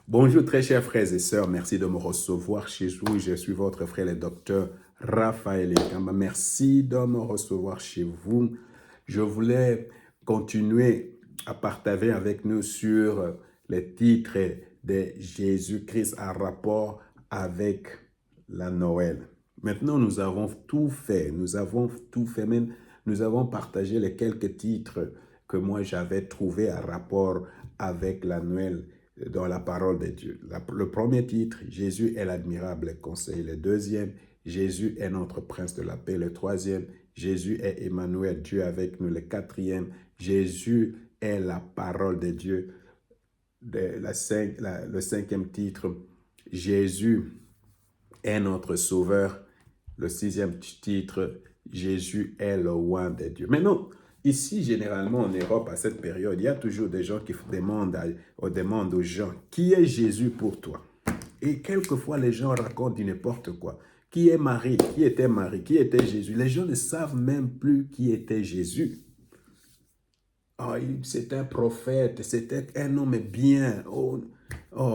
Bonjour très chers frères et sœurs, merci de me recevoir chez vous. Je suis votre frère le docteur Raphaël Ekamba. Merci de me recevoir chez vous. Je voulais continuer à partager avec nous sur les titres de Jésus-Christ en rapport avec la Noël. Maintenant, nous avons tout fait. Même nous avons partagé les quelques titres que moi j'avais trouvés en rapport avec la Noël dans la parole de Dieu. Le premier titre, Jésus est l'admirable conseil. Le deuxième, Jésus est notre prince de la paix. Le troisième, Jésus est Emmanuel, Dieu avec nous. Le quatrième, Jésus est la parole de Dieu. Le cinquième titre, Jésus est notre sauveur. Le sixième titre, Jésus est le roi de Dieu. Maintenant, ici, généralement en Europe, à cette période, il y a toujours des gens qui demandent aux gens, qui est Jésus pour toi? Et quelquefois, les gens racontent du n'importe quoi. Qui est Marie? Qui était Marie? Qui était Jésus? Les gens ne savent même plus qui était Jésus. Oh, c'était un prophète, c'était un homme bien. Oh,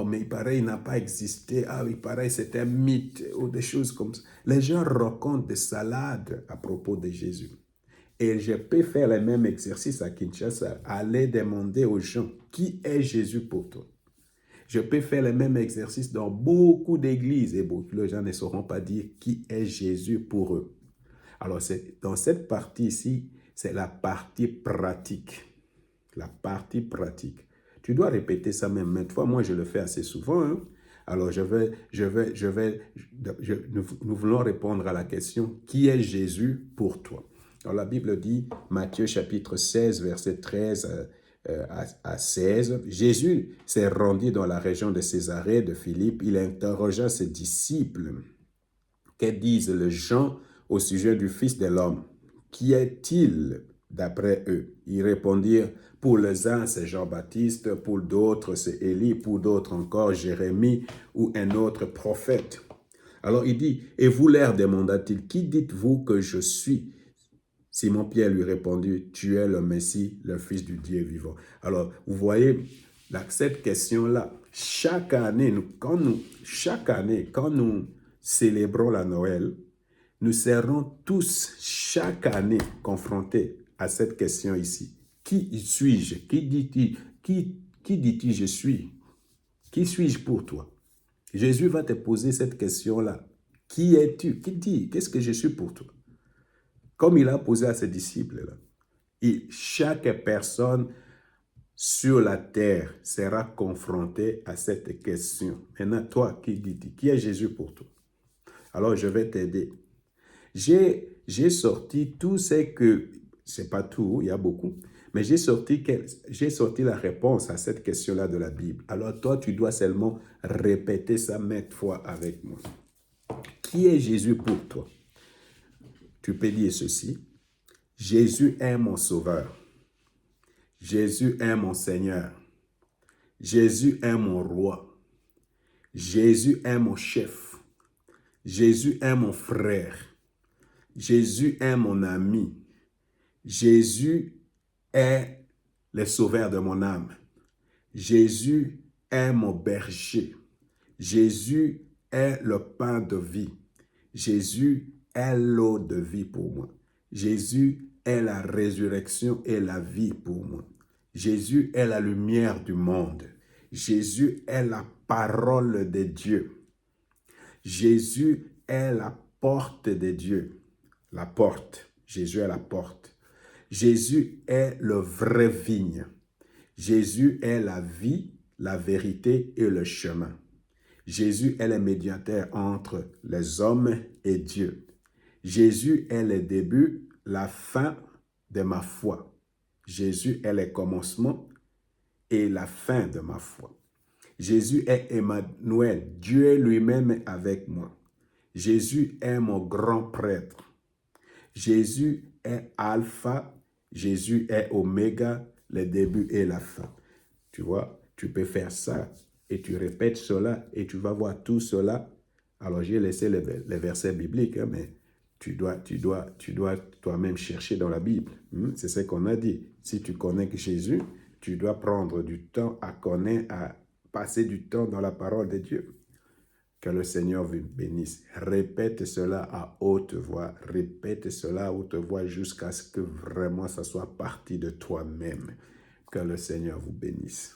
mais il paraît qu'il n'a pas existé. Ah, il paraît que c'est un mythe ou des choses comme ça. Les gens racontent des salades à propos de Jésus. Et je peux faire le même exercice à Kinshasa, aller demander aux gens qui est Jésus pour toi. Je peux faire le même exercice dans beaucoup d'églises et beaucoup de gens ne sauront pas dire qui est Jésus pour eux. Alors, dans cette partie ici, c'est la partie pratique. La partie pratique. Tu dois répéter ça même maintes fois. Moi, je le fais assez souvent. Hein? Alors, nous voulons répondre à la question, qui est Jésus pour toi? Alors, la Bible dit, Matthieu chapitre 16, verset 13 à 16, Jésus s'est rendu dans la région de Césarée de Philippe. Il interrogea ses disciples. Que disent les gens au sujet du Fils de l'homme? Qui est-il d'après eux? Ils répondirent, pour les uns c'est Jean-Baptiste, pour d'autres c'est Élie, pour d'autres encore Jérémie ou un autre prophète. Alors il dit, et vous leur demanda-t-il, qui dites-vous que je suis? Simon-Pierre lui répondit, tu es le Messie, le Fils du Dieu vivant. Alors vous voyez, cette question-là, chaque année, quand nous célébrons la Noël, nous serons tous chaque année confrontés à cette question ici. Qui suis-je? Qui dis-tu je suis? Qui suis-je pour toi? Jésus va te poser cette question-là. Qui es-tu? Qui dit? Qu'est-ce que je suis pour toi? Comme il a posé à ses disciples-là. Et chaque personne sur la terre sera confrontée à cette question. Maintenant, toi, qui dis-tu? Qui est Jésus pour toi? Alors, je vais t'aider. J'ai sorti tout ce que, c'est pas tout, il y a beaucoup, mais j'ai sorti la réponse à cette question-là de la Bible. Alors toi, tu dois seulement répéter ça maintes fois avec moi. Qui est Jésus pour toi? Tu peux dire ceci. Jésus est mon sauveur. Jésus est mon Seigneur. Jésus est mon roi. Jésus est mon chef. Jésus est mon frère. Jésus est mon ami. Jésus est le sauveur de mon âme. Jésus est mon berger. Jésus est le pain de vie. Jésus est l'eau de vie pour moi. Jésus est la résurrection et la vie pour moi. Jésus est la lumière du monde. Jésus est la parole de Dieu. Jésus est la porte de Dieu. La porte. Jésus est la porte. Jésus est le vrai vigne. Jésus est la vie, la vérité et le chemin. Jésus est le médiateur entre les hommes et Dieu. Jésus est le début, la fin de ma foi. Jésus est le commencement et la fin de ma foi. Jésus est Emmanuel, Dieu lui-même avec moi. Jésus est mon grand prêtre. Jésus est Alpha, Jésus est Oméga, le début et la fin. Tu vois, tu peux faire ça et tu répètes cela et tu vas voir tout cela. Alors, j'ai laissé les versets bibliques, hein, mais tu dois toi-même chercher dans la Bible. C'est ce qu'on a dit. Si tu connais Jésus, tu dois prendre du temps à connaître, passer du temps dans la parole de Dieu. Que le Seigneur vous bénisse. Répète cela à haute voix. Répète cela à haute voix jusqu'à ce que vraiment ça soit parti de toi-même. Que le Seigneur vous bénisse.